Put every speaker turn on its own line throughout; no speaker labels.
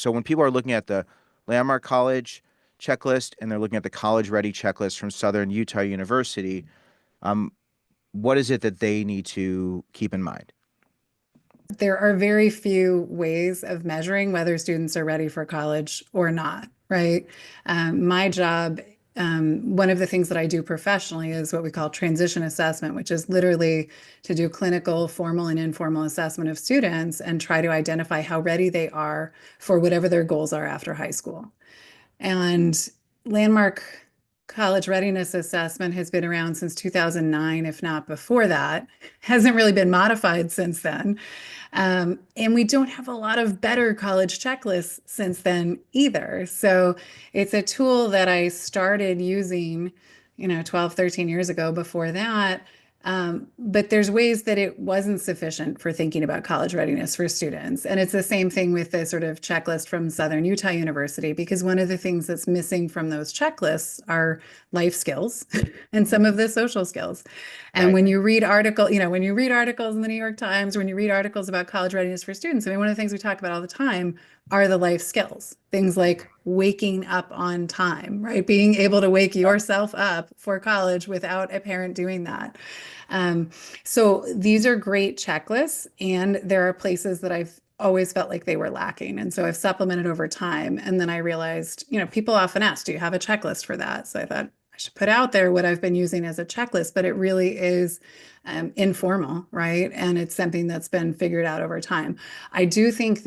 So when people are looking at the Landmark College checklist and they're looking at the College Ready checklist from Southern Utah University, um, what is it that they need to keep in mind?
There are very few ways of measuring whether students are ready for college or not, right? My job, one of the things that I do professionally is what we call transition assessment, which is literally to do clinical, formal, and informal assessment of students and try to identify how ready they are for whatever their goals are after high school. And Landmark College Readiness Assessment has been around since 2009, if not before that. Hasn't really been modified since then. And we don't have a lot of better college checklists since then either. So it's a tool that I started using, 12, 13 years ago before that. But there's ways that it wasn't sufficient for thinking about college readiness for students. And it's the same thing with the sort of checklist from Southern Utah University, because one of the things that's missing from those checklists are life skills and some of the social skills. And
Right.
when you read when you read articles in the New York Times, when you read articles about college readiness for students, I mean, one of the things we talk about all the time are the life skills, things like waking up on time, right? Being able to wake yourself up for college without a parent doing that. Um, so these are great checklists, and there are places that I've always felt like they were lacking. And so I've supplemented over time. And then I realized, people often ask, do you have a checklist for that? So I thought I should put out there what I've been using as a checklist, but it really is informal, right? And it's something that's been figured out over time. I do think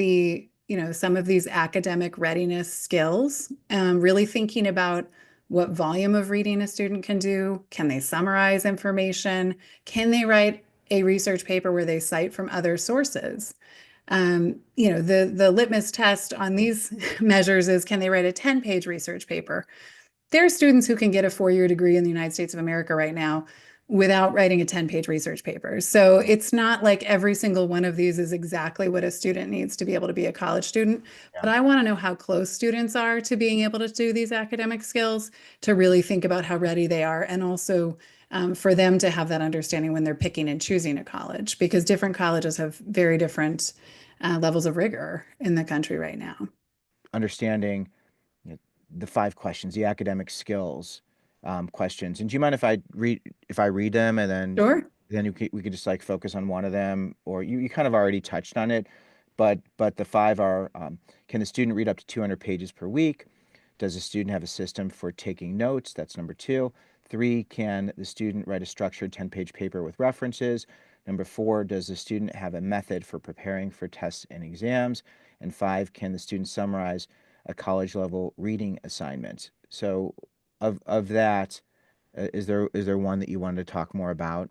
some of these academic readiness skills, really thinking about what volume of reading a student can do. Can they summarize information? Can they write a research paper where they cite from other sources? The litmus test on these measures is, can they write a 10-page research paper? There are students who can get a 4-year degree in the United States of America right now without writing a 10-page research paper. So it's not like every single one of these is exactly what a student needs to be able to be a college student.
Yeah.
But I want to know how close students are to being able to do these academic skills, to really think about how ready they are, and also for them to have that understanding when they're picking and choosing a college, because different colleges have very different levels of rigor in the country right now.
Understanding, the 5 questions, the academic skills questions. And do you mind if I read them, and
Sure.
then we could just like focus on one of them, or you kind of already touched on it, but the five are, can the student read up to 200 pages per week? Does the student have a system for taking notes? That's number 2. 3, can the student write a structured 10-page paper with references? Number 4, does the student have a method for preparing for tests and exams? And 5, can the student summarize a college level reading assignment? So of that, is there one that you wanted to talk more about?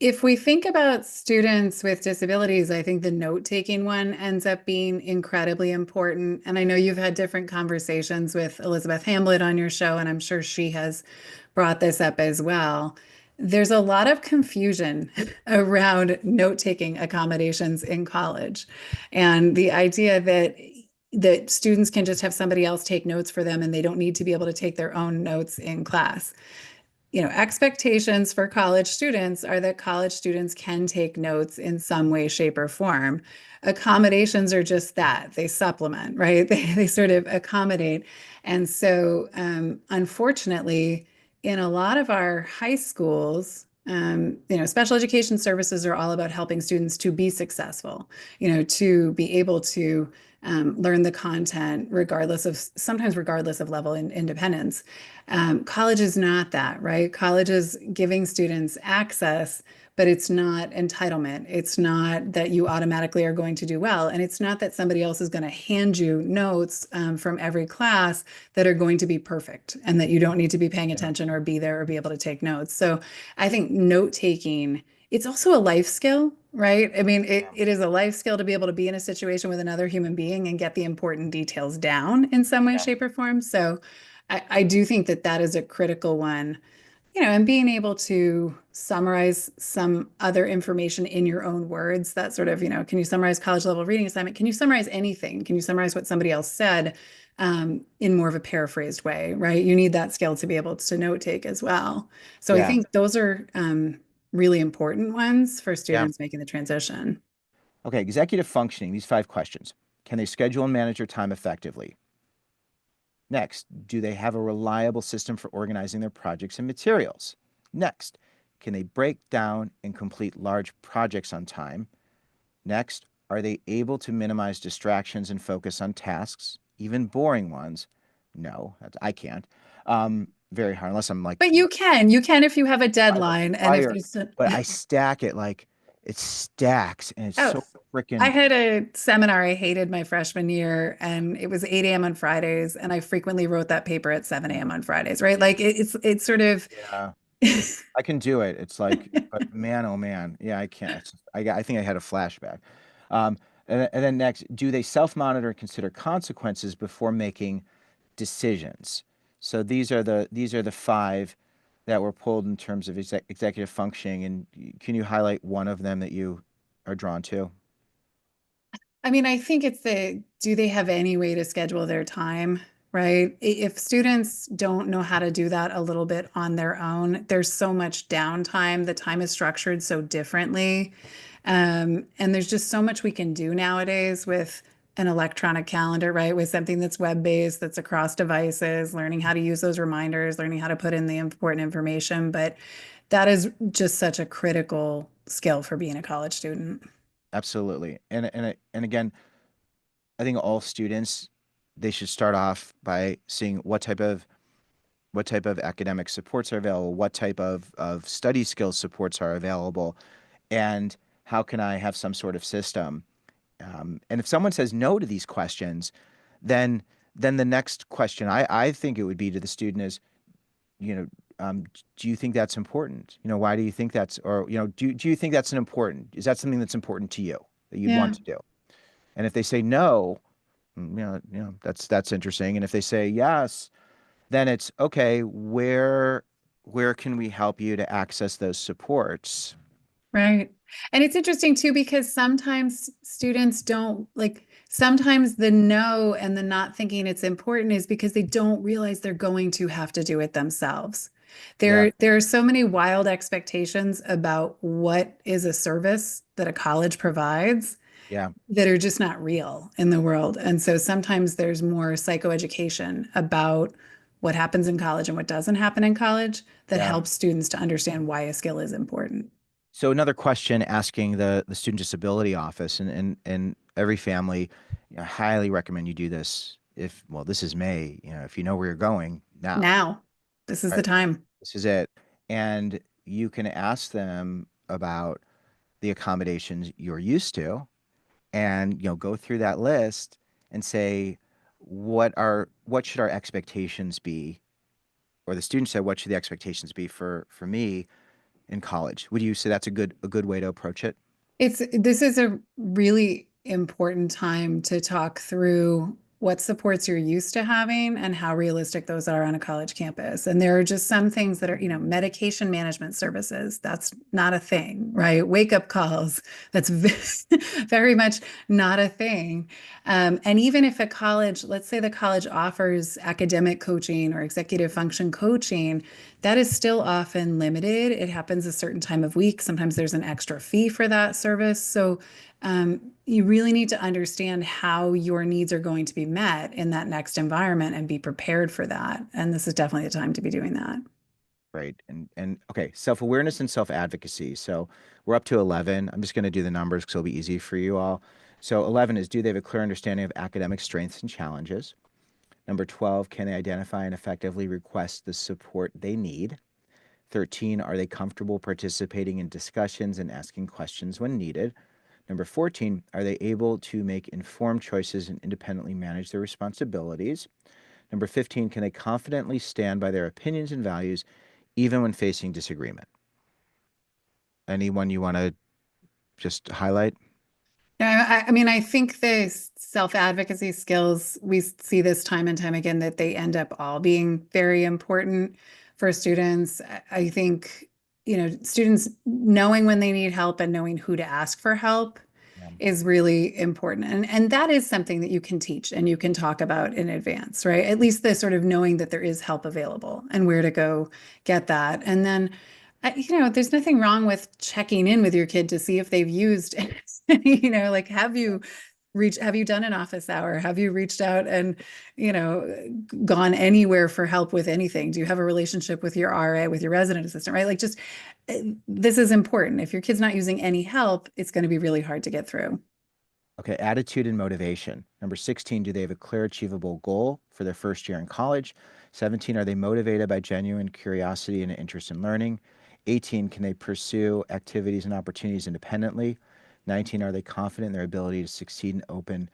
If we think about students with disabilities, I think the note-taking one ends up being incredibly important. And I know you've had different conversations with Elizabeth Hamblett on your show, and I'm sure she has brought this up as well. There's a lot of confusion around note-taking accommodations in college, and the idea that students can just have somebody else take notes for them and they don't need to be able to take their own notes in class. Expectations for college students are that college students can take notes in some way, shape, or form. Accommodations are just that. They supplement, right? They sort of accommodate. And so, unfortunately, in a lot of our high schools, special education services are all about helping students to be successful, to be able to learn the content sometimes regardless of level and independence. College is not that, right? College is giving students access, but it's not entitlement. It's not that you automatically are going to do well. And it's not that somebody else is going to hand you notes from every class that are going to be perfect and that you don't need to be paying
Yeah.
attention or be there or be able to take notes. So I think note taking, it's also a life skill, right? I mean,
Yeah.
it is a life skill to be able to be in a situation with another human being and get the important details down in some way,
Yeah.
shape, or form. So I do think that that is a critical one, and being able to summarize some other information in your own words, that sort of, can you summarize college level reading assignment? Can you summarize anything? Can you summarize what somebody else said in more of a paraphrased way, right? You need that skill to be able to note take as well. So I
Yeah.
think those are really important ones for
Yeah.
students making the transition.
Okay, executive functioning, these 5 questions. Can they schedule and manage their time effectively? Next, do they have a reliable system for organizing their projects and materials? Next, can they break down and complete large projects on time? Next, are they able to minimize distractions and focus on tasks, even boring ones? No, I can't. Very hard, unless I'm like
But you can if you have a
by the
deadline and if
fire,
there's a,
but I stack it like it stacks and it's
oh,
so
I
freaking,
had a seminar I hated my freshman year, and it was 8 a.m. on Fridays, and I frequently wrote that paper at 7 a.m. on Fridays, right? Like it's sort of
yeah, I can do it. It's like, but man, oh man, yeah, I can't. I think I had a flashback. Um, and then next, do they self-monitor and consider consequences before making decisions? So these are the five that were pulled in terms of executive functioning. And can you highlight one of them that you are drawn to?
I mean, I think it's do they have any way to schedule their time, right? If students don't know how to do that a little bit on their own, there's so much downtime. The time is structured so differently. And there's just so much we can do nowadays with an electronic calendar, right? With something that's web-based, that's across devices, learning how to use those reminders, learning how to put in the important information. But that is just such a critical skill for being a college student.
Absolutely. And again, I think all students, they should start off by seeing what type of academic supports are available, what type of study skills supports are available, and how can I have some sort of system. And if someone says no to these questions, then then the next question I think it would be to the student is, you know, do you think that's important? Why do you think that's, or, do you think that's is that something that's important to you that you'd want
Yeah.
to do? And if they say no, that's interesting. And if they say yes, then it's okay, where can we help you to access those supports?
Right. And it's interesting too, because sometimes students don't like, sometimes the no and the not thinking it's important is because they don't realize they're going to have to do it themselves.
Yeah,
There are so many wild expectations about what is a service that a college provides
yeah,
that are just not real in the world. And so sometimes there's more psychoeducation about what happens in college and what doesn't happen in college that
yeah.
helps students to understand why a skill is important.
So another question asking the student disability office, and every family, I highly recommend you do this. If, well, this is May, if you know where you're going now,
Now, this is
right?
the time.
This is it. And you can ask them about the accommodations you're used to, and go through that list and say, what should our expectations be? Or the student said, what should the expectations be for me in college? Would you say that's a good way to approach it?
This is a really important time to talk through what supports you're used to having and how realistic those are on a college campus. And there are just some things that are, medication management services, that's not a thing, right? Wake up calls, that's very much not a thing. And even if a college, let's say the college offers academic coaching or executive function coaching, that is still often limited. It happens a certain time of week. Sometimes there's an extra fee for that service. So you really need to understand how your needs are going to be met in that next environment and be prepared for that. And this is definitely the time to be doing that.
Right. And okay, self-awareness and self-advocacy. So we're up to 11. I'm just going to do the numbers because it'll be easy for you all. So 11 is, do they have a clear understanding of academic strengths and challenges? Number 12, can they identify and effectively request the support they need? 13, are they comfortable participating in discussions and asking questions when needed? Number 14, are they able to make informed choices and independently manage their responsibilities? Number 15, can they confidently stand by their opinions and values even when facing disagreement? Anyone you want to just highlight?
Yeah, I mean, I think the self-advocacy skills, we see this time and time again that they end up all being very important for students. I think, students knowing when they need help and knowing who to ask for help
Yeah.
is really important. And that is something that you can teach and you can talk about in advance, right? At least the sort of knowing that there is help available and where to go get that. And then, there's nothing wrong with checking in with your kid to see if they've used, like, have you have you done an office hour? Have you reached out and, you know, gone anywhere for help with anything? Do you have a relationship with your RA, with your resident assistant, right? Like just this is important. If your kid's not using any help, it's going to be really hard to get through.
Okay, attitude and motivation. Number 16, do they have a clear, achievable goal for their first year in college? 17, are they motivated by genuine curiosity and interest in learning? 18, can they pursue activities and opportunities independently? 19, are they confident in their ability to succeed and open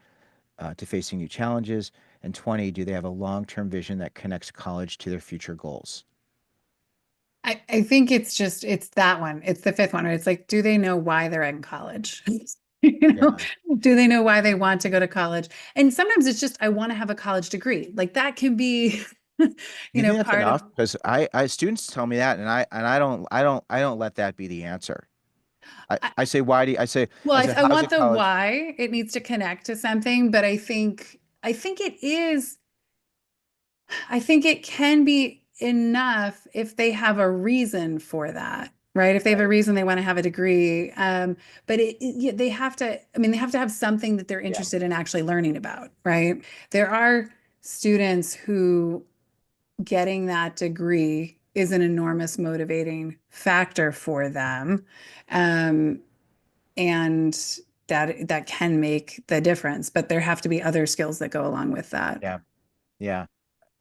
to facing new challenges? And 20, do they have a long-term vision that connects college to their future goals?
I think it's that one. It's the fifth one, right? It's like, do they know why they're in college? You know,
Yeah.
do they know why they want to go to college? And sometimes it's just, I want to have a college degree. Like that can be,
Do you think that's
part of,
enough? Because I students tell me that, and I don't let that be the answer. I,
I,
I say, why do you,
well,
I say,
I
how's
want
it
the
college?
why. It needs to connect to something, but I think it is. I think it can be enough if they have a reason for that, right? If they have a
Right.
reason they want to have a degree. But yeah, they have to, I mean, they have to have something that they're
Yeah.
interested in actually learning about, right? There are students who getting that degree is an enormous motivating factor for them. Um, and that can make the difference, but there have to be other skills that go along with that.
Yeah. Yeah.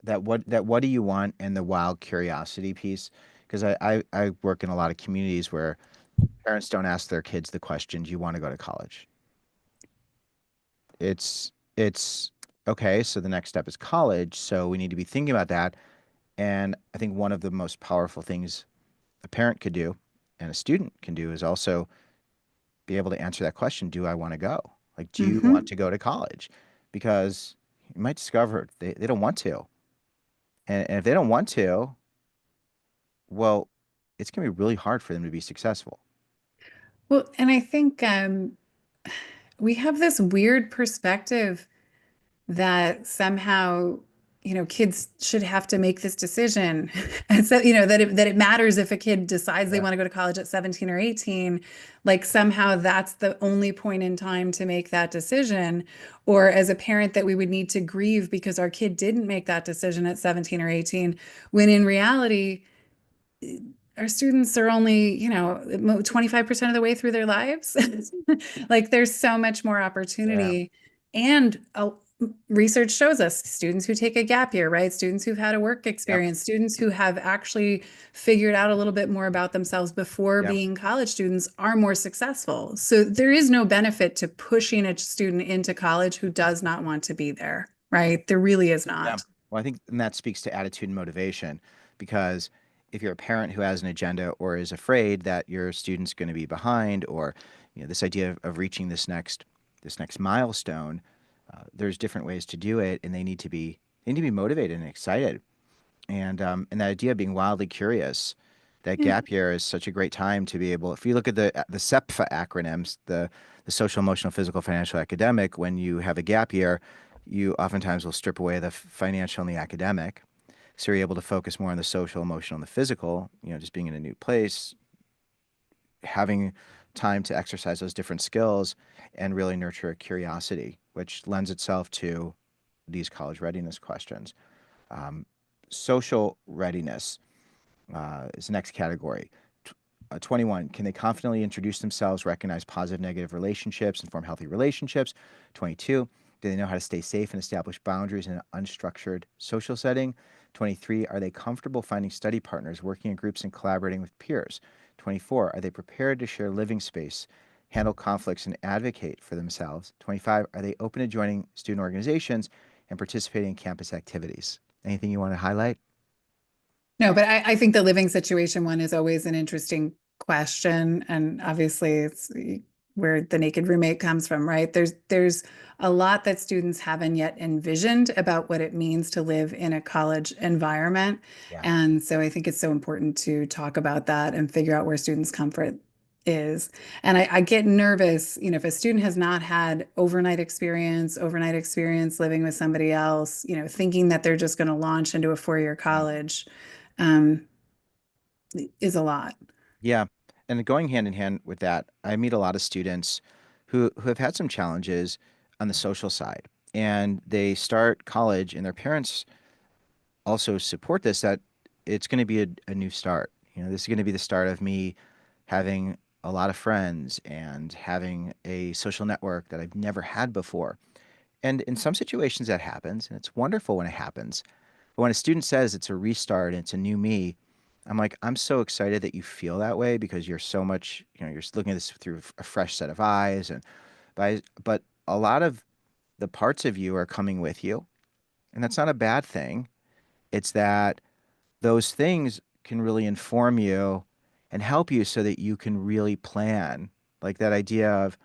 That what do you want, and the wild curiosity piece. Because I work in a lot of communities where parents don't ask their kids the question, do you want to go to college? It's okay, so the next step is college, so we need to be thinking about that. And I think one of the most powerful things a parent could do and a student can do is also be able to answer that question, do I want to go? Like, do you want
Hmm.
to go to college? Because you might discover they don't want to. And if they don't want to, well, it's going to be really hard for them to be successful.
Well, and I think we have this weird perspective that somehow, kids should have to make this decision. And so, that it matters if a kid decides they
Yeah.
want to go to college at 17 or 18, like somehow that's the only point in time to make that decision. Or as a parent, that we would need to grieve because our kid didn't make that decision at 17 or 18, when in reality, our students are only, 25% of the way through their lives. Like there's so much more
Yeah.
opportunity. And research shows us students who take a gap year, right? Students who've had a work
Yep.
experience, students who have actually figured out a little bit more about themselves before
Yep.
being college students are more successful. So there is no benefit to pushing a student into college who does not want to be there, right? There really is
Yeah.
not.
Well, I think and that speaks to attitude and motivation, because if you're a parent who has an agenda or is afraid that your student's going to be behind, or this idea of reaching this next milestone, there's different ways to do it, and they need to be motivated and excited. And that idea of being wildly curious, that
Yeah.
gap year is such a great time to be able. If you look at the SEPFA acronyms, the social, emotional, physical, financial, academic, when you have a gap year, you oftentimes will strip away the financial and the academic, so you're able to focus more on the social, emotional, and the physical. Just being in a new place, having time to exercise those different skills, and really nurture a curiosity, which lends itself to these college readiness questions. Um, Social readiness is the next category. 21, can they confidently introduce themselves, recognize positive, negative relationships, and form healthy relationships? 22, do they know how to stay safe and establish boundaries in an unstructured social setting? 23, are they comfortable finding study partners, working in groups, and collaborating with peers? 24, are they prepared to share living space, handle conflicts, and advocate for themselves? 25, are they open to joining student organizations and participating in campus activities? Anything you want to highlight?
No, but I think the living situation one is always an interesting question. And obviously it's where the naked roommate comes from, right? There's a lot that students haven't yet envisioned about what it means to live in a college environment.
Yeah.
And so I think it's so important to talk about that and figure out where students' comfort is. And I get nervous, if a student has not had overnight experience living with somebody else, thinking that they're just going to launch into a 4-year
Yeah.
college um, is a lot.
Yeah. And going hand in hand with that, I meet a lot of students who have had some challenges, on the social side, and they start college, and their parents also support this, that it's going to be a new start. This is going to be the start of me having a lot of friends and having a social network that I've never had before. And in some situations that happens, and it's wonderful when it happens. But when a student says it's a restart and it's a new me, I'm like, I'm so excited that you feel that way, because you're so much, you're looking at this through a fresh set of eyes. And but a lot of the parts of you are coming with you, and that's not a bad thing. It's that those things can really inform you and help you so that you can really plan. Like that idea of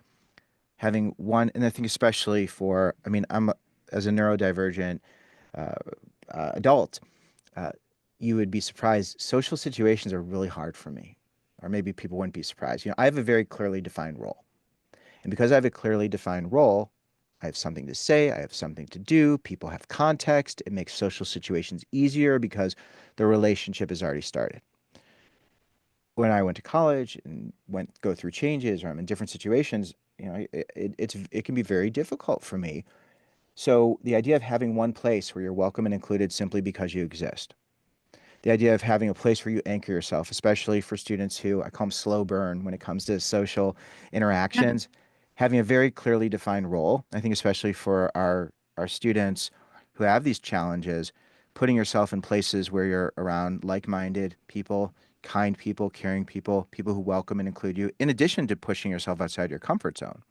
having one, and I think especially for, I mean, as a neurodivergent uh, adult, uh, you would be surprised. Social situations are really hard for me, or maybe people wouldn't be surprised. I have a very clearly defined role. And because I have a clearly defined role, I have something to say, I have something to do, people have context. It makes social situations easier because the relationship has already started. When I went to college and go through changes, or I'm in different situations, it can be very difficult for me. So the idea of having one place where you're welcome and included simply because you exist, the idea of having a place where you anchor yourself, especially for students who I call them slow burn when it comes to social
Yeah.
interactions, having a very clearly defined role. I think especially for our students who have these challenges, putting yourself in places where you're around like-minded people, kind people, caring people, people who welcome and include you, in addition to pushing yourself outside your comfort zone.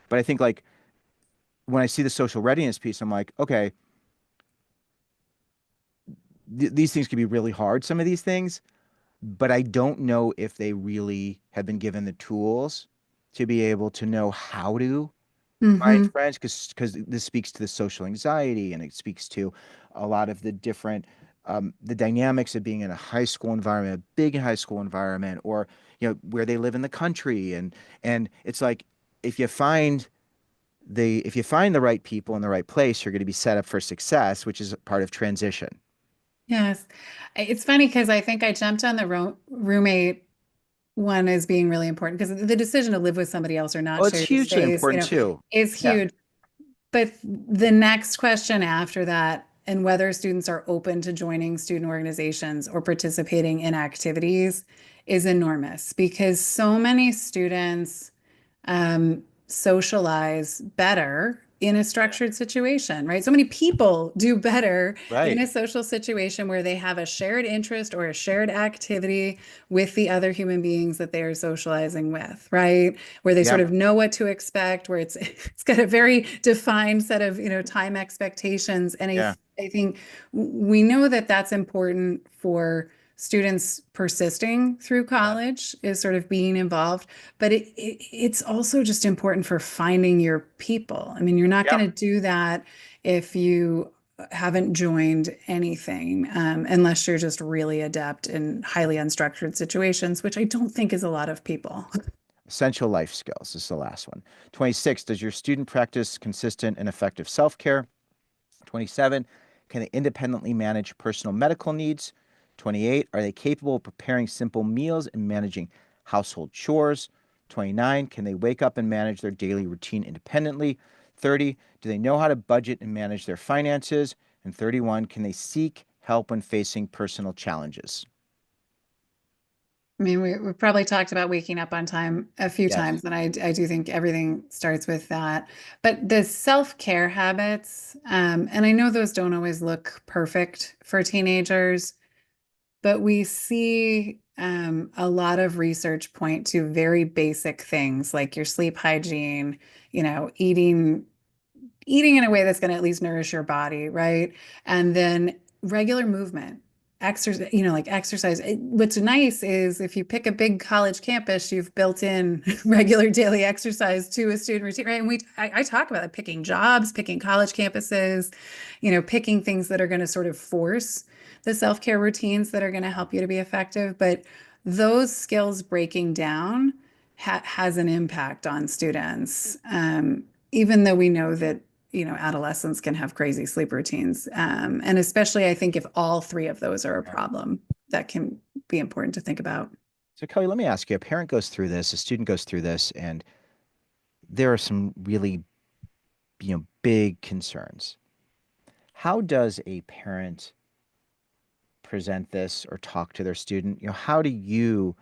But I think like when I see the social readiness piece, I'm like, okay, these things can be really hard, some of these things, but I don't know if they really have been given the tools to be able to know how to find
Hmm.
friends, because this speaks to the social anxiety, and it speaks to a lot of the different the dynamics of being in a high school environment, a big high school environment, or where they live in the country, and it's like if you find the right people in the right place, you're going to be set up for success, which is part of transition.
Yes. It's funny because I think I jumped on the roommate one as being really important because the decision to live with somebody else or
Oh,
not
it's
share your
hugely
space,
important too.
is
Yeah,
huge. But the next question after that, and whether students are open to joining student organizations or participating in activities, is enormous because so many students socialize better in a structured situation, right? So many people do better in
right.
a social situation where they have a shared interest or a shared activity with the other human beings that they are socializing with, right? Where they sort
Yep.
of know what to expect, where it's got a very defined set of, time expectations. And
Yeah.
I think we know that that's important for students persisting through
Yeah.
college is sort of being involved, but it's also just important for finding your people. I mean, you're not
Yep.
going to do that if you haven't joined anything, unless you're just really adept in highly unstructured situations, which I don't think is a lot of people.
Essential life skills this is the last one. 26, does your student practice consistent and effective self-care? 27, can they independently manage personal medical needs? 28, are they capable of preparing simple meals and managing household chores? 29, can they wake up and manage their daily routine independently? 30, do they know how to budget and manage their finances? And 31, can they seek help when facing personal challenges?
I mean, we've probably talked about waking up on time a few
Yes.
times, and I do think everything starts with that. But the self-care habits, and I know those don't always look perfect for teenagers, but we see a lot of research point to very basic things like your sleep hygiene, eating in a way that's going to at least nourish your body, right? And then regular movement, exercise, like exercise. What's nice is if you pick a big college campus, you've built in regular daily exercise to a student routine, right? And I talk about it, picking jobs, picking college campuses, picking things that are going to sort of force the self-care routines that are going to help you to be effective. But those skills breaking down has an impact on students. Even though we know that adolescents can have crazy sleep routines. And especially, I think if all three of those are a
Yeah.
problem, that can be important to think about.
So, Kelly, let me ask you, a parent goes through this, a student goes through this, and there are some really big concerns. How does a parent present this or talk to their student? How do you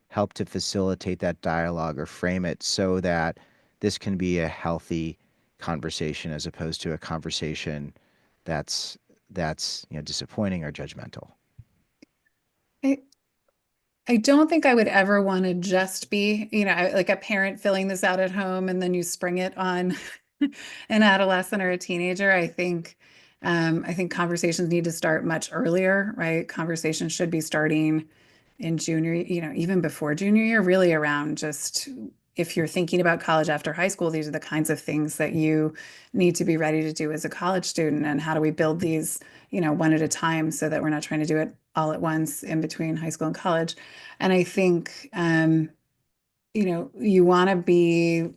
help to facilitate that dialogue or frame it so that this can be a healthy conversation as opposed to a conversation that's disappointing or judgmental?
I, I don't think I would ever want to just be, like a parent filling this out at home and then you spring it on an adolescent or a teenager. I think conversations need to start much earlier, right? Conversations should be starting in junior, even before junior year, really around just if you're thinking about college after high school, these are the kinds of things that you need to be ready to do as a college student. And how do we build these, one at a time so that we're not trying to do it all at once in between high school and college. And I think, you want to be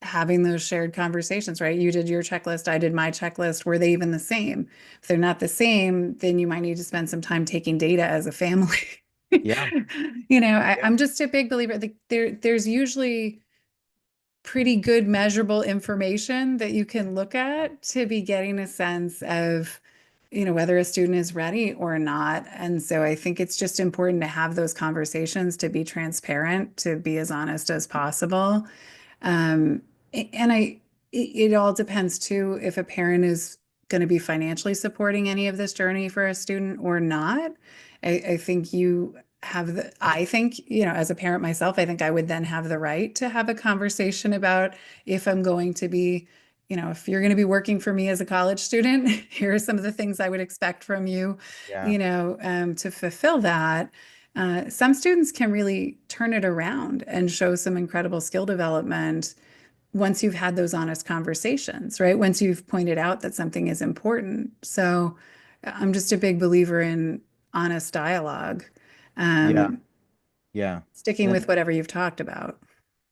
having those shared conversations, right? You did your checklist, I did my checklist. Were they even the same? If they're not the same, then you might need to spend some time taking data as a family.
Yeah. Yeah.
I'm just a big believer. Like there's usually pretty good measurable information that you can look at to be getting a sense of, whether a student is ready or not. And so I think it's just important to have those conversations, to be transparent, to be as honest as possible. Um, and it all depends too if a parent is going to be financially supporting any of this journey for a student or not. I think I think, as a parent myself, I think I would then have the right to have a conversation about if I'm going to be, if you're going to be working for me as a college student, here are some of the things I would expect from you,
Yeah.
to fulfill that. Some students can really turn it around and show some incredible skill development once you've had those honest conversations, right? Once you've pointed out that something is important. So I'm just a big believer in honest dialogue,
Yeah.
um,
Yeah.
sticking
And
with whatever you've talked about.